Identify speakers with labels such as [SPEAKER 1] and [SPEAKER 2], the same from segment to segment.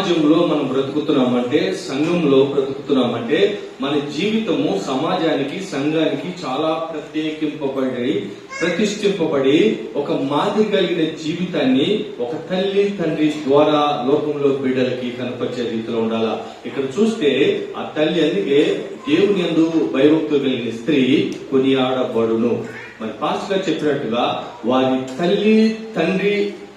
[SPEAKER 1] సమాజంలో మనం బ్రతుకుతున్నామంటే, సంఘంలో బ్రతుకుతున్నామంటే మన జీవితము సమాజానికి, సంఘానికి చాలా ప్రతిష్ఠింపబడి ఒక మాదిరి కలిగిన జీవితాన్ని ఒక తల్లి తండ్రి ద్వారా లోకంలో బిడ్డలకి కనపరిచే రీతిలో ఉండాలా. ఇక్కడ చూస్తే ఆ తల్లి, అందుకే దేవుని యందు భయభక్తులు కలిగిన స్త్రీ కొనియాడబడును. మరి పాస్టర్ గారు చెప్పినట్టుగా వారి తల్లి తండ్రి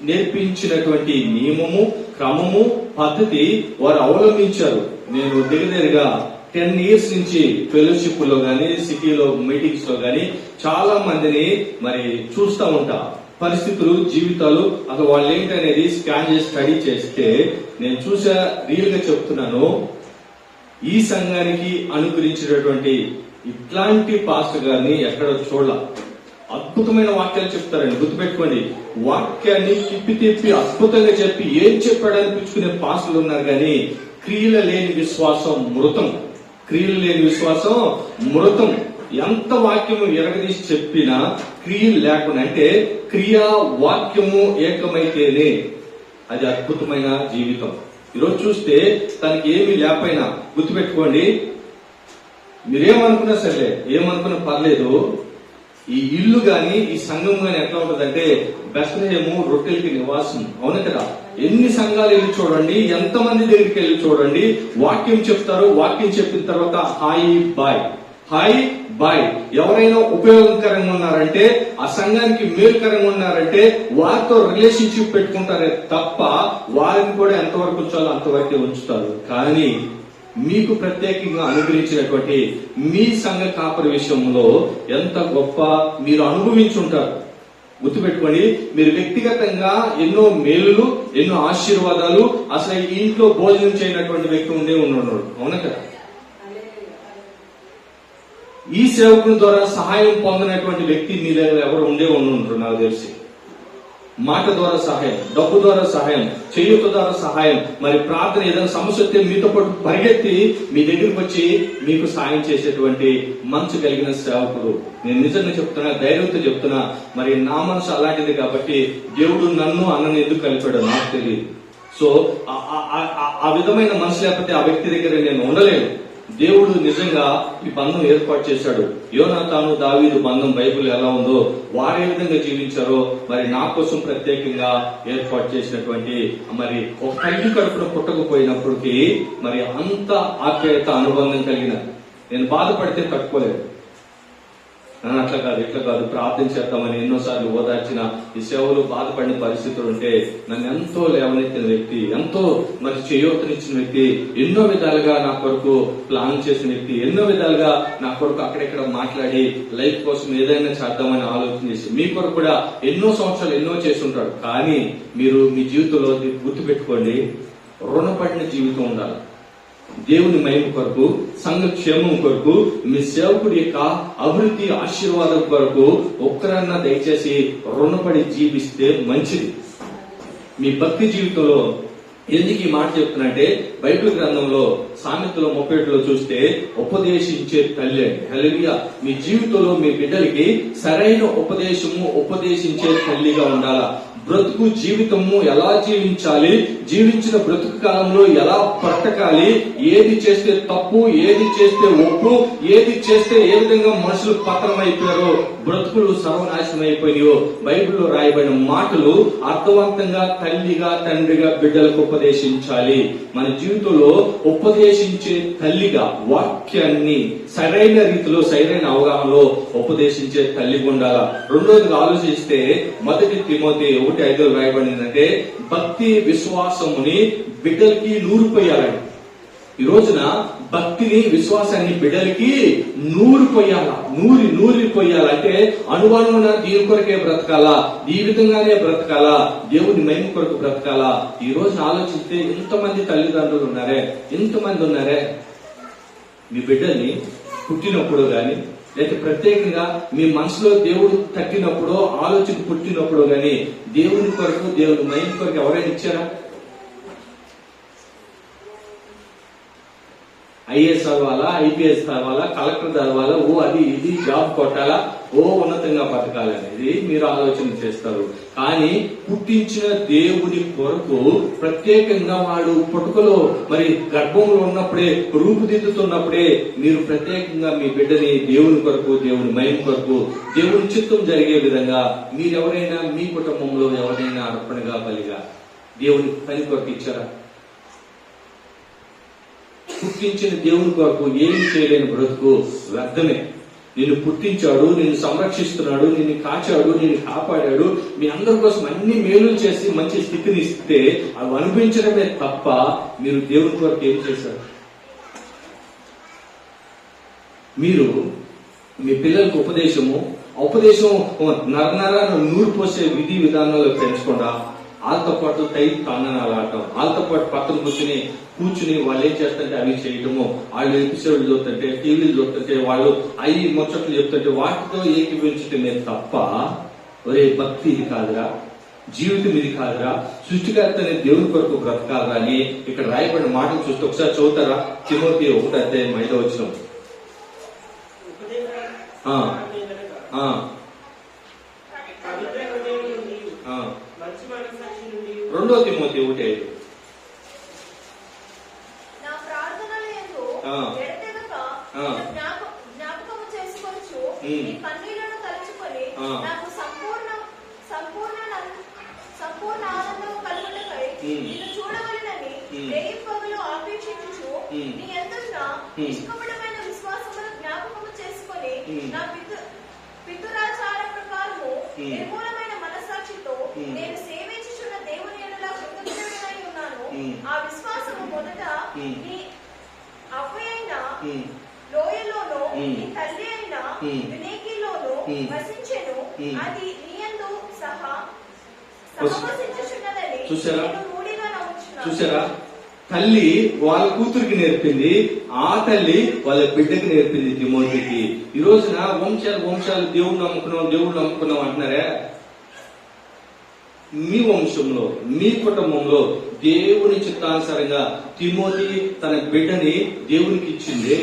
[SPEAKER 1] నేర్పించినటువంటి నియమము, క్రమము, పద్ధతి వారు అవలంబించారు. నేను దగ్గరగా 10 years నుంచి ఫెలోషిప్ లో గానీ, సిటీలో మీటింగ్స్ లో గానీ చాలా మందిని మరి చూస్తూ ఉంటా. పరిస్థితులు, జీవితాలు అసలు వాళ్ళు ఏంటనేది స్కాన్ చేసి స్టడీ చేస్తే నేను చూసా. రియల్ గా చెప్తున్నాను, ఈ సంఘానికి అనుగ్రహించినటువంటి ఇట్లాంటి పాస్టర్ గారిని ఎక్కడ చూడాల. అద్భుతమైన వాక్యాలు చెప్తారండి, గుర్తుపెట్టుకోండి. వాక్యాన్ని తిప్పి అద్భుతంగా చెప్పి ఏం చెప్పాడు అనిపించుకునే పాస్టర్లు ఉన్నారు కానీ క్రియలు లేని విశ్వాసం మృతం. క్రియలు లేని విశ్వాసం మృతం. ఎంత వాక్యము ఎరగదీసి చెప్పినా క్రియలు లేకుండా, అంటే క్రియా వాక్యము ఏకమైతేనే అది అద్భుతమైన జీవితం. ఈరోజు చూస్తే తనకి ఏమీ లేకపోయినా, గుర్తుపెట్టుకోండి, మీరేమనుకున్నా సరే, ఏమనుకున్నా పర్లేదు, ఈ ఇల్లు గాని ఈ సంఘం గాని ఎట్లా ఉంటదంటే బెత్లెహేము రొట్టెలకి నివాసం. అవును కదా? ఎన్ని సంఘాలు వెళ్ళి చూడండి, ఎంతమంది దగ్గరికి వెళ్ళి చూడండి, వాక్యం చెప్తారు. వాక్యం చెప్పిన తర్వాత హాయ్ బాయ్. ఎవరైనా ఉపయోగకరంగా ఉన్నారంటే, ఆ సంఘానికి మేలుకరంగా ఉన్నారంటే వారితో రిలేషన్షిప్ పెట్టుకుంటారే తప్ప వారిని కూడా ఎంతవరకు ఉంచాలో అంతవరకే ఉంచుతారు. కానీ మీకు ప్రత్యేకంగా అనుగ్రహించినటువంటి మీ సంఘ కాపరి విషయంలో ఎంత గొప్ప మీరు అనుభవించుంటారు. గుర్తుపెట్టుకోండి, మీరు వ్యక్తిగతంగా ఎన్నో మేలులు, ఎన్నో ఆశీర్వాదాలు, అసలు ఈ ఇంట్లో భోజనం చేయనటువంటి వ్యక్తి ఉన్నాడు. అవునా కదా? ఈ సేవకుని ద్వారా సహాయం పొందినటువంటి వ్యక్తి మీ దగ్గర ఎవరు ఉంటారు నాకు తెలిసి. మాట ద్వారా సహాయం, డబ్బు ద్వారా సహాయం, చేయూత ద్వారా సహాయం, మరి ప్రార్థన ఏదైనా సమస్య వస్తే మీతో పాటు పరిగెత్తి మీ దగ్గరకు వచ్చి మీకు సాయం చేసేటువంటి మనసు కలిగిన సేవకుడు. నేను నిజంగా చెప్తున్నా, ధైర్యంతో చెప్తున్నా. మరి నా మనసు అలాంటిది కాబట్టి దేవుడు నన్ను అన్నను ఎందుకు కలిపాడో నాకు తెలియదు. సో ఆ విధమైన మనసు లేకపోతే ఆ వ్యక్తి దగ్గర నేను ఉండలేను. దేవుడు నిజంగా ఈ బంధం ఏర్పాటు చేశాడు. యోనాతాను దావీదు బంధం బైబిల్ ఎలా ఉందో వారు ఏ విధంగా జీవించారో మరి నా కోసం ప్రత్యేకంగా ఏర్పాటు చేసినటువంటి, మరి ఒక తల్లి కడుపున పుట్టకపోయినప్పటికీ మరి అంత ఆప్యాయత, అనుబంధం కలిగిన, నేను బాధపడితే తట్టుకోలేదు. అట్లా కాదు, ఇట్లా కాదు, ప్రార్థన చేద్దామని ఎన్నోసార్లు ఓదార్చిన ఈ సేవలు బాధపడిన పరిస్థితులు ఉంటే నన్ను ఎంతో లేవనెత్తిన వ్యక్తి, ఎంతో మరి చేయూతనిచ్చిన వ్యక్తి, ఎన్నో విధాలుగా నా కొరకు ప్లాన్ చేసిన వ్యక్తి, ఎన్నో విధాలుగా నా కొరకు అక్కడెక్కడ మాట్లాడి లైఫ్ కోసం ఏదైనా చేద్దామని ఆలోచన చేసి మీ కొరకు కూడా ఎన్నో సంవత్సరాలు ఎన్నో చేసి ఉంటాడు. కానీ మీరు మీ జీవితంలో గుర్తుపెట్టుకోండి, రుణపడిన జీవితం ఉండాలి. దేవుని మహిమ కొరకు, సంఘ క్షేమం కొరకు, మీ సేవకుడి యొక్క అభివృద్ధి, ఆశీర్వాదం కొరకు ఒక్కరన్నా దయచేసి రుణపడి జీవిస్తే మంచిది. మీ భక్తి జీవితంలో ఎందుకు ఈ మాట చెప్తున్నంటే, బైబిల్ గ్రంథంలో సామెతలో 37లో చూస్తే ఉపదేశించే తల్లి అండి. హల్లెలూయా. మీ జీవితంలో మీ బిడ్డలకి సరైన ఉపదేశించే తల్లిగా ఉండాలా. బ్రతుకు జీవితము ఎలా జీవించాలి, జీవించిన బ్రతుకు కాలంలో ఎలా బ్రతకాలి, ఏది చేస్తే తప్పు, ఏది చేస్తే ఒప్పు, ఏది చేస్తే ఏ విధంగా మనుషులు పతనం అయిపోయారో, బ్రతుకులు సర్వనాశనం అయిపోయినాయో బైబిల్లో రాయబడిన మాటలు అర్థవంతంగా తల్లిగా, తండ్రిగా బిడ్డలకు ఉపదేశించాలి. మన జీవితంలో ఉపదేశించే తల్లిగా వాక్యాన్ని సరైన రీతిలో, సరైన అవగాహనలో ఉపదేశించే తల్లిగా ఉండాలా. రెండోదిగా ఆలోచిస్తే 1 తిమోతి 1:5 రాయబడిందంటే భక్తి విశ్వాసముని బిడ్డలకి నూరిపోయాలండి. ఈ రోజున భక్తిని, విశ్వాసాన్ని బిడ్డలకి నూరిపోయాలంటే అనుమానమున దీని కొరకే బ్రతకాలా, ఈ విధంగానే బ్రతకాలా, దేవుని మహిమ కొరకు బ్రతకాలా. ఈ రోజున ఆలోచిస్తే ఇంతమంది తల్లిదండ్రులు ఉన్నారే, మీ బిడ్డల్ని పుట్టినప్పుడు గాని, లేకపోతే ప్రత్యేకంగా మీ మనసులో దేవుడు తట్టినప్పుడు, ఆలోచన పుట్టినప్పుడు గాని దేవుని కొరకు, దేవుని మహిమ కొరకు ఎవరైనా ఇచ్చారా? ఐఏఎస్ అవ్వాలా, ఐపీఎస్ అవ్వాలా, కలెక్టర్ అవ్వాలా, అది ఇది జాబ్ కొట్టాలా, ఉన్నతంగా బతకాలనేది మీరు ఆలోచన చేస్తారు. కానీ పుట్టించిన దేవుని కొరకు ప్రత్యేకంగా వాడు పుట్టుకలో మరి గర్భంలో ఉన్నప్పుడే రూపుదిద్దుతున్నప్పుడే మీరు ప్రత్యేకంగా మీ బిడ్డని దేవుని కొరకు, దేవుని మహిమ కొరకు, దేవుని చిత్తం జరిగే విధంగా మీరెవరైనా మీ కుటుంబంలో ఎవరైనా అర్పణగా బలిగా దేవుని పని కొరకు ఇచ్చారా? పుట్టించిన దేవుని కొరకు ఏమి చేయలేని బ్రతుకు వ్యర్థమే. నిన్ను పుట్టించాడు, నిన్ను సంరక్షిస్తున్నాడు, నిన్ను కాచాడు, నిన్ను కాపాడాడు, మీ అందరి కోసం అన్ని మేలులు చేసి మంచి స్థితిని ఇస్తే అవి అనుభవించడమే తప్ప మీరు దేవుని కొరకు ఏం చేశారు? మీరు మీ పిల్లలకు ఉపదేశం నరనరాను నూరు పోసే విధి విధానాల్లో పెంచకుండా వాళ్ళతో పాటు తాండనాలు ఆడటం, వాళ్ళతో పాటు పక్కన కూర్చుని వాళ్ళు ఏం చేస్తుంటే అవి చేయటము, వాళ్ళు ఎపిసోడ్లు చూస్తుంటే, టీవీలు చూస్తుంటే, వాళ్ళు అవి ముచ్చట్లు చెప్తుంటే వాటితో ఏకీభవించటమే తప్ప ఒరే భక్తి ఇది కాదురా, జీవితం ఇది కాదురా, సృష్టికర్తనే దేవుని కొరకు బ్రతకాలరా అని ఇక్కడ రాయబడిన మాటలు చూస్తే ఒకసారి చదువుతారా? తిమోతి 1:5 2 తిమోతి 1:5
[SPEAKER 2] పితురాచార ప్రకారము నిర్మూలమైన మనస్సాక్షితో నేను సేవించుచున్న దేవుని ఎడల కృతజ్ఞుడనై ఉన్నాను. ఆ విశ్వాసము మొదట నీ అవ్వయైన లోయలోను నీ తల్లి అయిన వినేకిలోను వసించెను, అది నీయందు సహవసించుచున్నదని నేను రూఢిగా నమ్ముచున్నాను.
[SPEAKER 1] చూసారా? తల్లి వాళ్ళ కూతురికి నేర్పింది, ఆ తల్లి వాళ్ళ బిడ్డకి నేర్పింది తిమోతికి. ఈ రోజున వంశాలు దేవుడు నమ్ముకున్నాం అంటున్నారే. మీ వంశంలో, మీ కుటుంబంలో దేవుని చిత్తానుసారంగా తిమోతి తన బిడ్డని దేవునికి ఇచ్చిందే,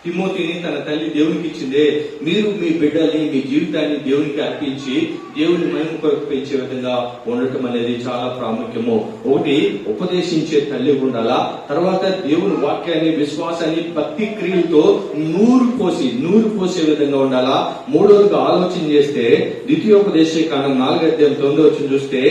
[SPEAKER 1] తిమోతిని తన తల్లి దేవునికి ఇచ్చిందే. మీరు మీ బిడ్డల్ని, మీ జీవితాన్ని దేవునికి అర్పించి దేవుని మహిమ కొరకు పెంచే విధంగా ఉండటం అనేది చాలా ప్రాముఖ్యము. ఒకటి, ఉపదేశించే తల్లి ఉండాలా. తర్వాత దేవుని వాక్యాన్ని, విశ్వాసాన్ని, భక్తి క్రియలతో నూరు పోసే విధంగా ఉండాలా. మూడోదిగా ఆలోచన చేస్తే ద్వితీయోపదేశకాండం 4:9 చూస్తే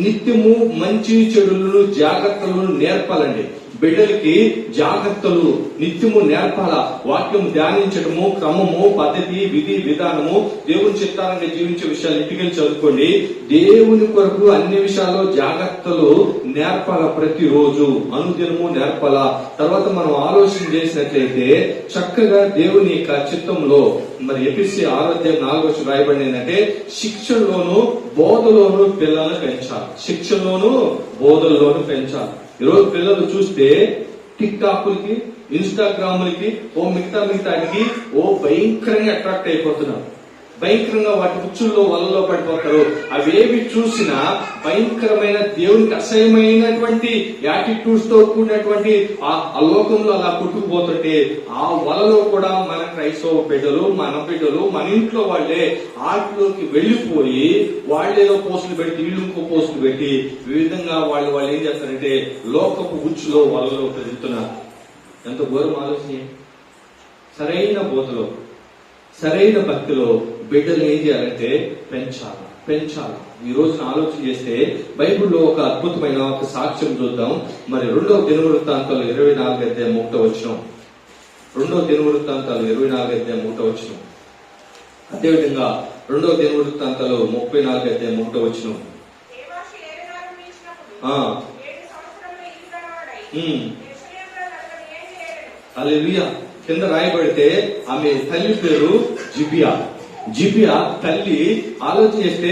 [SPEAKER 1] నిత్యము మంచి చెడులను జాగ్రత్తలను నేర్పాలండి. బిడ్డలకి జాగ్రత్తలు నిత్యము నేర్పాల. వాక్యం ధ్యానించడము, క్రమము, పద్ధతి, విధి విధానము, దేవుని చిత్తానంగా జీవించే విషయాలు ఇంటికెళ్ళి చదువుకోండి. దేవుని కొరకు అన్ని విషయాల్లో జాగ్రత్తలు నేర్పాల. ప్రతిరోజు అనుదినము నేర్పాల. తర్వాత మనం ఆలోచన చేసినట్లయితే చక్కగా దేవుని యొక్క చిత్తంలో మరి ఎఫెసీ 6:4 రాయబడింది ఏంటంటే శిక్షణలోను బోధలోను పిల్లలను పెంచాలి. శిక్షణలోను బోధల్లోను పెంచాలి. ఈరోజు పిల్లలు చూస్తే టిక్ టాక్లకి, ఇన్స్టాగ్రామ్లకి, మిగతాకి భయంకరంగా అట్రాక్ట్ అయిపోతున్నారు. భయంకరంగా వాటి ఉచ్చుల్లో వలలో పడిపోతారు. అవేవి చూసినా భయంకరమైన దేవునికి అసహ్యమైనటువంటి యాటిట్యూడ్స్ తో కూడినటువంటి ఆ లోకంలో అలా కొట్టుకుపోతుంటే ఆ వలలో కూడా మన క్రైస్తవ బిడ్డలు, మన బిడ్డలు, మన ఇంట్లో వాళ్ళే ఆటలోకి వెళ్లిపోయి వాళ్ళేదో పోస్టులు పెట్టి, వీళ్ళు ఇంకో పోస్టులు పెట్టి ఈ విధంగా వాళ్ళు ఏం చేస్తారంటే లోకపు ఉచ్చులో వలలో పెరుగుతున్నారు. ఎంత ఘోరం ఆలోచన. సరైన బోధలో, సరైన భక్తిలో బిడ్డలు ఏం చేయాలంటే పెంచాలి. ఈ రోజున ఆలోచన చేస్తే బైబిల్లో ఒక అద్భుతమైన ఒక సాక్ష్యం చూద్దాం. మరి 2వ దినవృత్తాంతాలు 24:1. 2వ దినవృత్తాంతాలు 24:1. అదేవిధంగా 2వ దినవృత్తాంతాలు 34:1. హల్లెలూయా. కింద రాయబడితే ఆమె తల్లి పేరు జిబియా తల్లి ఆలోచన చేస్తే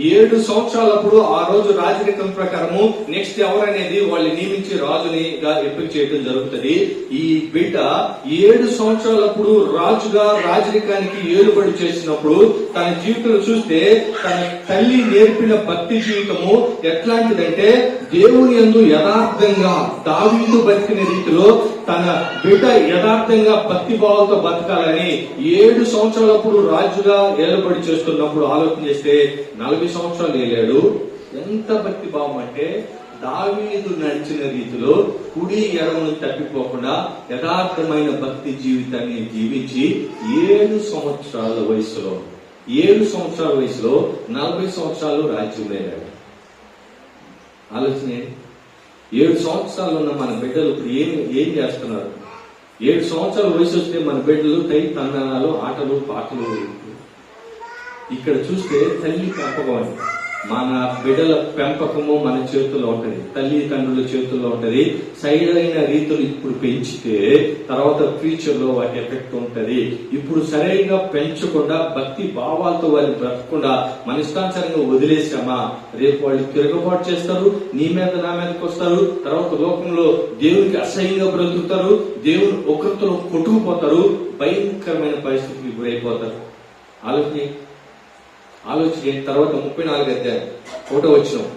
[SPEAKER 1] 7 సంవత్సరాలప్పుడు ఆ రోజు రాజరికం ప్రకారము నెక్స్ట్ ఎవరనేది వాళ్ళు నియమించి రాజునిగా ఎంపిక చేయడం జరుగుతుంది. ఈ బిడ్డ 7 సంవత్సరాలప్పుడు రాజుగా రాజరికానికి ఏలుబడి చేసినప్పుడు తన జీవితంలో చూస్తే తన తల్లి నేర్పిన భక్తి జీవితము ఎట్లాంటిదంటే దేవుని యందు యథార్థంగా దావీదు బతికిన రీతిలో తన బిడ్డ యథార్థంగా భక్తి భావంతో బతకాలని 7 సంవత్సరాలప్పుడు రాజుగా ఏలుబడి చేస్తున్నప్పుడు ఆలోచన చేస్తే 40 సంవత్సరాలు ఏలాడు. ఎంత భక్తి భావం అంటే దావీదు నడిచిన రీతిలో కుడి ఎడమను తప్పిపోకుండా యథార్థమైన భక్తి జీవితాన్ని జీవించి 7 సంవత్సరాల వయసులో 40 సంవత్సరాలు రాజ్యం వెళ్ళాడు. ఆలోచన 7 సంవత్సరాలు ఉన్న మన బిడ్డలు ఇప్పుడు ఏం చేస్తున్నారు? 7 సంవత్సరాల వయసు వస్తే మన బిడ్డలు తందనాలు, ఆటలు, పాటలు. ఇక్కడ చూస్తే తల్లి పెంపకం, మన బిడ్డల పెంపకము మన చేతుల్లో ఉంటది, తల్లిదండ్రుల చేతుల్లో ఉంటది. సరైన రీతులు ఇప్పుడు పెంచితే తర్వాత ఫ్యూచర్ లో వాటి ఎఫెక్ట్ ఉంటది. ఇప్పుడు సరిగా పెంచకుండా భక్తి భావాలతో వాళ్ళు బ్రతకుండా మన ఇష్టానుసారంగా వదిలేసామా, రేపు వాళ్ళు తిరగబాటు చేస్తారు, నీ మీద నా మీదకి వస్తారు. తర్వాత లోకంలో దేవునికి అసహ్యంగా బ్రతుకుతారు, దేవుని ఒకరితో కొట్టుకుపోతారు, భయంకరమైన పరిస్థితికి గురైపోతారు. ఆలోచన తర్వాత 34 అధ్యాయం 1వ వచనం.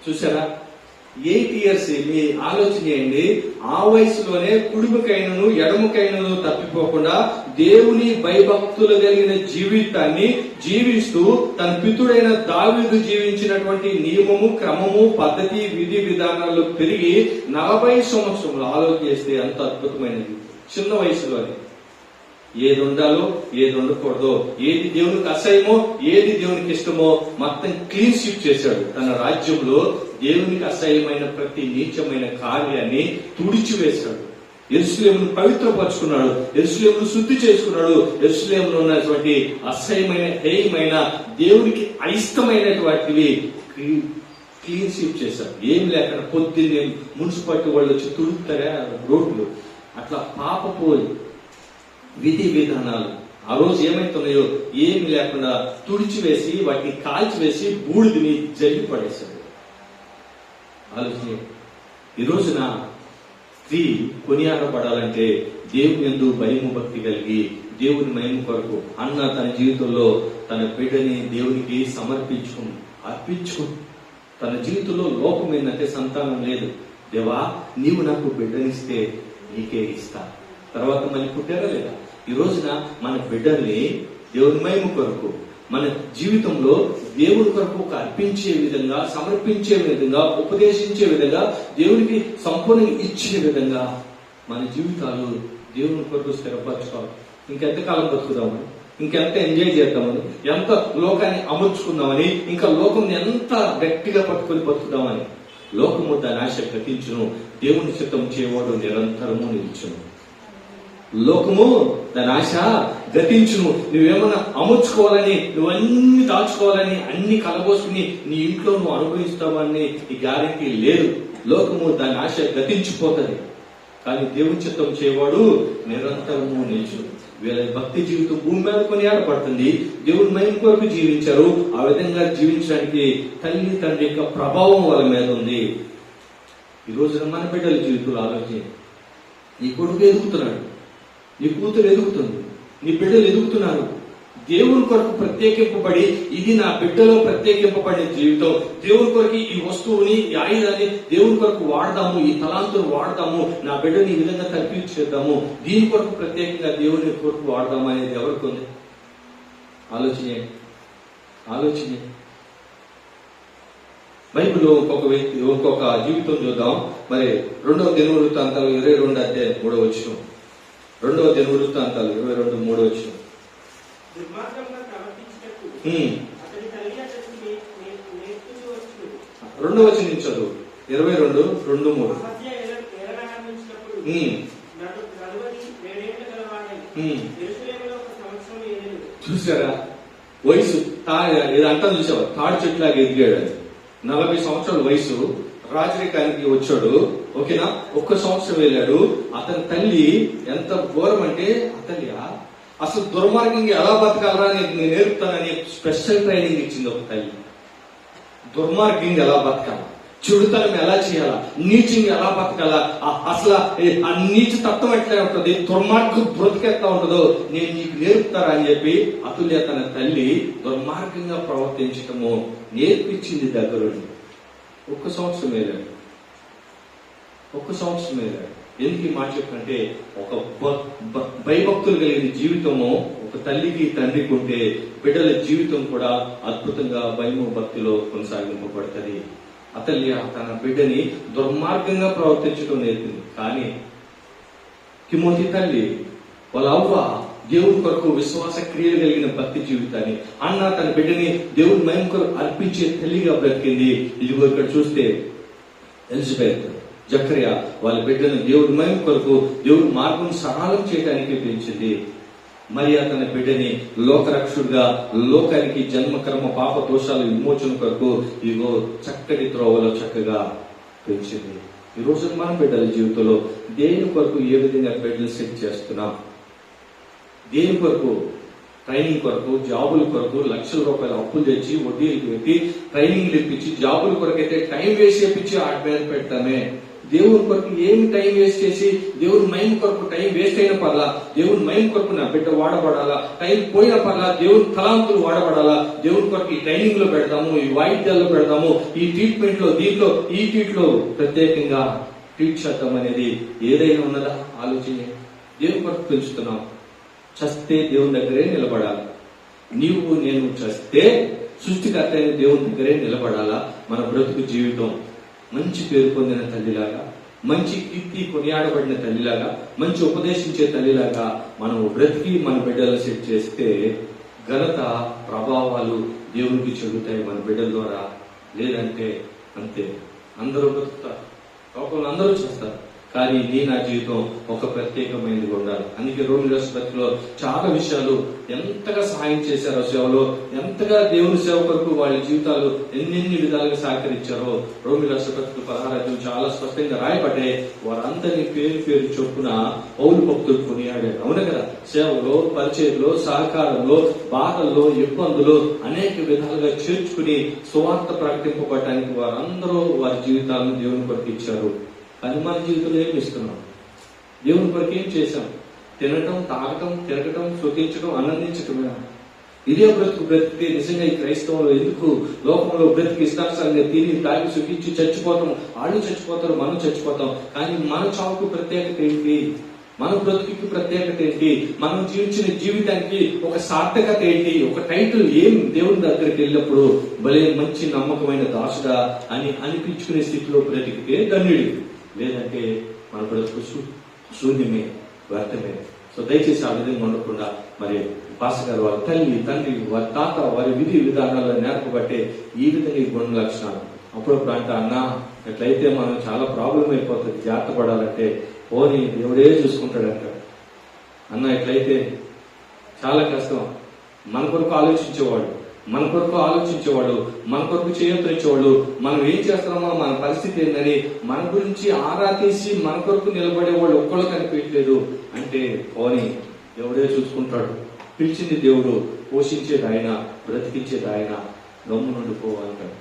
[SPEAKER 1] చూసారా? 8 years. మీ ఆలోచన చేయండి, ఆ వయసులోనే కుడికైనను ఎడమకైనను తప్పిపోకుండా దేవుని భయభక్తులు కలిగిన జీవితాన్ని జీవిస్తూ తన పితుడైన దావీదు జీవించినటువంటి నియమము, క్రమము, పద్ధతి, విధి విధానాల్లో పెరిగి 40 సంవత్సరంలో ఆలోచన చేస్తే అంత అద్భుతమైనది. చిన్న వయసులోనే ఏది ఉండాలో ఏది ఉండకూడదో, ఏది దేవునికి అసహ్యమో ఏది దేవునికి ఇష్టమో మొత్తం క్లీన్ స్వీప్ చేశాడు. తన రాజ్యంలో దేవునికి అసహ్యమైన ప్రతి నీచమైన కార్యాన్ని తుడిచివేశాడు. యెరూషలేమును పవిత్రపరుచుకున్నాడు, యెరూషలేమును శుద్ధి చేసుకున్నాడు. యెరూషలేములో ఉన్నటువంటి అసహ్యమైన, హేయమైన, దేవునికి అయిష్టమైనటువంటివి క్లీన్ స్వీప్ చేశాడు. ఏం లేకుండా పొద్దున్నే మున్సిపాలిటీ వాళ్ళు వచ్చి తుడుతారా రోడ్లు, అట్లా పాపపు విధి విధానాలు ఆ రోజు ఏమైతున్నాయో ఏమి లేకుండా తుడిచివేసి వాటిని కాల్చివేసి బూడిదని జల్లి పడేశాడు. ఆలోచన, ఈ రోజున స్త్రీ కొనియాడబడాలంటే దేవుని యందు భయము భక్తి కలిగి దేవుని మహిమ కొరకు అన్న తన జీవితంలో తన బిడ్డని దేవునికి అర్పించుకుని తన జీవితంలో లోపం ఏంటంటే సంతానం లేదు. దేవా, నీవు నాకు బిడ్డనిస్తే నీకే ఇస్తా. తర్వాత మళ్ళీ పుట్టారా లేదా? ఈ రోజున మన బిడ్డల్ని దేవుని మహిమ కొరకు మన జీవితంలో దేవుని కొరకు అర్పించే విధంగా, సమర్పించే విధంగా, ఉపదేశించే విధంగా, దేవునికి సంపూర్ణంగా ఇచ్చే విధంగా మన జీవితాలు దేవుని కొరకు స్థిరపరచుకోవాలి. ఇంకెంతకాలం బతుకుదామని, ఇంకెంత ఎంజాయ్ చేద్దామని, ఎంత లోకాన్ని అమర్చుకుందామని, ఇంకా లోకం ఎంత గట్టిగా పట్టుకొని బతుకుదామని. లోకము దాని ఆశ గతించును, దేవుని చిత్తం చేయవాడు నిరంతరము నిలుచును. లోకము దాని ఆశ గతించును. నువ్వేమన్నా అమర్చుకోవాలని, నువ్వన్నీ దాచుకోవాలని, అన్ని కలబోసుకుని నీ ఇంట్లో నువ్వు అనుభవిస్తావని ఈ గ్యారెంటీ లేదు. లోకము దాని ఆశ గతించిపోతుంది, కానీ దేవుని చిత్తం చేయవాడు నిరంతరము నిలుచును. వీళ్ళ భక్తి జీవితం భూమి మీద కొనియాడబడుతుంది. దేవుని మహిమ కొరకు జీవించారు. ఆ విధంగా జీవించడానికి తల్లి తండ్రి యొక్క ప్రభావం వాళ్ళ మీద ఉంది. ఈ రోజున మన బిడ్డల జీవితంలో ఆలోచన, నీ కొడుకు ఎదుగుతున్నాడు, నీ కూతురు ఎదుగుతుంది, నీ బిడ్డలు ఎదుగుతున్నారు. దేవుని కొరకు ప్రత్యేకింపబడి, ఇది నా బిడ్డలో ప్రత్యేకింపబడిన జీవితం, దేవుని కొరకు ఈ వస్తువుని, ఈ ఆయుధాన్ని దేవుని కొరకు వాడదాము, ఈ తలాంతులు వాడదాము, నా బిడ్డని ఈ విధంగా కల్పించేద్దాము, దీని కొరకు ప్రత్యేకంగా దేవుని కొరకు వాడదాము అనేది ఎవరికి ఉంది? ఆలోచనే. బైబిల్లో ఒక్కొక్క జీవితం చూద్దాం. మరి 2వ దినవృత్తాంతాలు 22 అధ్యాయం 3వ వచనం. 2వ దినవృత్తాంతాలు 22:3 వచనం. రెండవ వచనం నుంచి చదువు. 22:2-3. చూసారా? వయసు ఇదంతా చూసావా? తాడి చెట్లాగా ఎదిగాడు. 40 సంవత్సరాల వయసు, రాజరికానికి వచ్చాడు. ఓకేనా? 1 సంవత్సరం వెళ్ళాడు. అతని తల్లి ఎంత ఘోరం అంటే, అతల్లి అసలు దుర్మార్గంగా ఎలా బతకాలరా నేను నేర్పుతానని స్పెషల్ ట్రైనింగ్ ఇచ్చింది ఒక తల్లి. దుర్మార్గంగా ఎలా బతకాలి, చెడుతనం ఎలా చేయాలా, నీచంగా ఎలా బతకాలా, అసలు ఆ నీచ తత్వం ఎట్లా ఉంటుంది, దుర్మార్గం బ్రతికెత్తా ఉంటుందో నేను నీకు నేర్పుతారా అని చెప్పి అతుల్య తన తల్లి దుర్మార్గంగా ప్రవర్తించటము నేర్పించింది దగ్గరుండి. ఒక్క సంవత్సరం వెళ్ళాడు. ఎందుకు ఈ మాట చెప్పంటే, ఒక భయభక్తులు కలిగిన జీవితము ఒక తల్లికి తండ్రికి ఉంటే బిడ్డల జీవితం కూడా అద్భుతంగా భయము భక్తిలో కొనసాగింపబడుతుంది. అతల్య తన బిడ్డని దుర్మార్గంగా ప్రవర్తించడం నేర్పింది. కానీ తిమోతి తల్లి వాళ్ళ అవ్వ దేవుడి కొరకు విశ్వాస క్రియలు కలిగిన భక్తి జీవితాన్ని, అన్న తన బిడ్డని దేవుడి మహిమ కొరకు అర్పించే తల్లిగా బ్రతికింది. ఇదిగో ఇక్కడ చూస్తే ఎలిజబెత్, జకర్యా వాళ్ళ బిడ్డను దేవుడి మహిమ కొరకు దేవుడి మార్గం సరళం చేయడానికి పెంచింది. మరియా తన బిడ్డని లోకరక్షుడిగా, లోకానికి జన్మకర్మ పాప దోషాల విమోచన కొరకు ఇదిగో చక్కటి త్రోవలో చక్కగా పెంచింది. ఈ రోజు మన బిడ్డల జీవితంలో దేని కొరకు ఏ విధంగా బిడ్డలు సెట్ చేస్తున్నాం? దేని కొరకు? ట్రైనింగ్ కొరకు, జాబుల కొరకు లక్షల రూపాయల అప్పులు తెచ్చి వడ్డీలు పెట్టి ట్రైనింగ్లు ఇప్పించి జాబుల కొరకు అయితే టైం వేస్ట్ చేయించి ఆట మీద పెడతామే. దేవుని కొరకు ఏమి టైం వేస్ట్ చేసి దేవుని మహిమ కొరకు టైం వేస్ట్ అయిన పర్లా, దేవుని మహిమ కొరకు నా బిడ్డ వాడబడాలా, టైం పోయిన పర్లా దేవుని తలాంతులు వాడబడాలా, దేవుని కొరకు ఈ ట్రైనింగ్ లో పెడతాము, ఈ వాయిద్యాల్లో పెడతాము, ఈ ట్రీట్మెంట్ లో, దీంట్లో ఈ ట్రీట్లో ప్రత్యేకంగా ట్రీట్ చేద్దాం అనేది ఏదైనా ఉన్నదా? ఆలోచన. దేవుని కొరకు పెంచుతున్నాం. చస్తే దేవుని దగ్గరే నిలబడాలి. నీవు నేను చస్తే సృష్టికర్త అయిన దేవుని దగ్గరే నిలబడాలా. మన బ్రతుకు జీవితం మంచి పేరు పొందిన తల్లిలాగా, మంచి కీర్తి కొనియాడబడిన తల్లిలాగా, మంచి ఉపదేశించే తల్లిలాగా మనం బ్రతికి మన బిడ్డలు సెట్ చేస్తే ఘనత ప్రభావాలు దేవునికి చెందుతాయి మన బిడ్డల ద్వారా. లేదంటే అంతే, అందరూ బ్రతుకుతారు, లోకంలో అందరూ చేస్తారు, కానీ నా జీవితం ఒక ప్రత్యేకమైనది ఉండాలి. అందుకే రోమిల బతిలో చాలా విషయాలు ఎంతగా సహాయం చేశారో సేవలో, ఎంతగా దేవుని సేవ కొరకు వాళ్ళ జీవితాలు ఎన్నెన్ని విధాలుగా సహకరించారో రోమిల బతుకు 16 చాలా స్పష్టంగా రాయబడ్డే. వారందరినీ పేరు పేరు చొప్పున పౌలు భక్తులు కొనియాడారు. అవును కదా? సేవలో, పరిచయంలో, సహకారంలో, బాధల్లో, ఇబ్బందులు అనేక విధాలుగా చేర్చుకుని సువార్త ప్రకటింపబడటానికి వారందరూ వారి జీవితాలను దేవుని కొరకు ఇచ్చారు. కానీ మన జీవితంలో ఏమి ఇస్తున్నాం? దేవుని కొరకు ఏం చేశాం? తినటం, తాగటం, తిరగటం, శోకించడం, ఆనందించటమే. ఇదే బ్రతికితే నిజంగా ఈ క్రైస్తవంలో ఎందుకు లోకంలో బ్రతికి ఇష్టానుసారంగా తిని తాగి సుఖించి చచ్చిపోతాం? వాళ్ళు చచ్చిపోతారు, మనం చచ్చిపోతాం. కానీ మన చావుకు ప్రత్యేకత ఏంటి? మన బ్రతుకు ప్రత్యేకత ఏంటి? మనం జీవించిన జీవితానికి ఒక సార్థకత ఏంటి? ఒక టైటిల్ ఏం? దేవుని దగ్గరికి వెళ్ళినప్పుడు భలే మంచి నమ్మకమైన దాసుడా అని అనిపించుకునే స్థితిలో బ్రతికితే ధన్యుడు. లేదంటే మన బ్రతుకు శూన్యమే, వ్యర్థమే. సో దయచేసి ఆ విధంగా ఉండకుండా మరి పాస్టర్ గారు వారి తల్లి, తండ్రి, వారి తాత, వారి విధి విధానాలను నేర్పబట్టే ఈ విధంగా ఈ గుణ లక్షణాలు. అప్పుడప్పుడు అంటే అన్నా ఎట్లయితే మనం చాలా ప్రాబ్లం అయిపోతుంది, జాగ్రత్త పడాలంటే పోనీ దేవుడే చూసుకుంటాడంట. అన్న ఎట్లయితే చాలా కష్టం. మన కొరకు ఆలోచించేవాడు, మన కొరకు చేయొచ్చేవాడు, మనం ఏం చేస్తున్నామో, మన పరిస్థితి ఏందని మన గురించి ఆరా తీసి మన కొరకు నిలబడేవాళ్ళు ఒక్కళ్ళు కనిపించలేదు అంటే పోనీ దేవుడే చూసుకుంటాడు. పిలిచింది దేవుడు, పోషించేది ఆయన, బ్రతికించేది ఆయన, గమ్ము నుండి పోవాలంటాడు.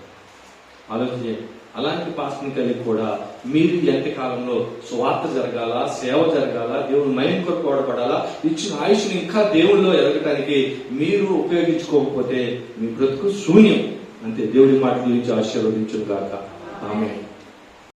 [SPEAKER 1] ఆలోచించే అలాంటి పాస్ని కలిగి కూడా మీరు ఎంత కాలంలో స్వార్థ జరగాల, సేవ జరగాల, దేవుని మహిమ కొరకు వాడబడాలా, ఇచ్చిన ఆయుష్ని ఇంకా దేవుళ్ళలో ఎదగటానికి మీరు ఉపయోగించుకోకపోతే మీ బ్రతుకు శూన్యం. అంతే. దేవుడి మాట గురించి ఆశీర్వదించును గాక. ఆమేన్.